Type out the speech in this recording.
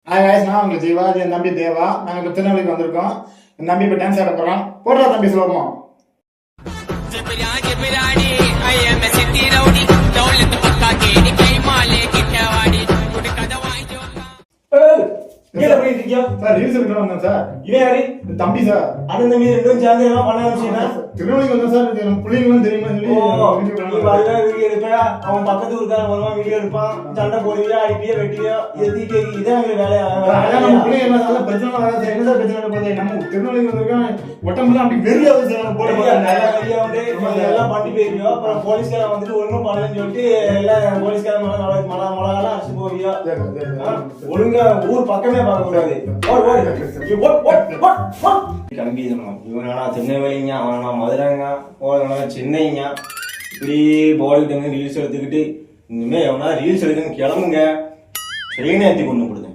நான் உங்களுக்கு ஜீவா, இது என் தம்பி தேவா. நாங்கள் இப்போ திருநெல்வேலிக்கு வந்திருக்கோம். என் தம்பி இப்போ டான்ஸ் ஆட போகிறோம். போடுறா தம்பி சுலபம். சார் ரீல்ஸ் எடுக்கலாம் வந்தேன் சார். இவன் யாரு? தம்பி சார். அண்ணன் தம்பி ரெண்டும் சேர்ந்து எல்லாம் பண்ண ஆரம்பிச்சீங்கன்னா திருநெல்வேலிக்கு வந்தேன் சார். நம்ம பிள்ளைங்களும் தெரியுமா எடுப்பா. அவன் பக்கத்து ஊருக்காரன் வருவான், வீடியோ எடுப்பான், சண்டை போடுவியா, அடிப்பியா, வெட்டியா, எதிர்த்து இதான் எங்களுக்கு வேலையா? நம்ம பிள்ளைங்க என்ன பிரச்சனை வராது சார். என்ன சார் பிரச்சனை போகுது? நம்ம திருநெல்வேலிக்கு வந்திருக்கோம். உடம்புலாம் அப்படி வெறியாவது சார். போட நிறையா வந்து எல்லாம் பண்ணி போயிருவியோ. அப்புறம் போலீஸ்காரன் வந்துட்டு ஒன்றும் பண்ணலன்னு சொல்லிட்டு எல்லாம் போலீஸ்காரன் மழை அடிச்சு போவியோ. ஒழுங்கா ஊர் பக்கமே பார்க்க கூடாது. தம்பி இவனா திருநெல்வேலிங்க, அவனா மதுரைங்க, போனா சென்னைங்க, இப்படி போலிட்டு ரீல்ஸ் எடுத்துக்கிட்டு இனிமே எவனா ரீல்ஸ் எடுக்கன்னு கிளம்புங்க. ட்ரெயினை ஏற்றி கொண்டு கொடுங்க.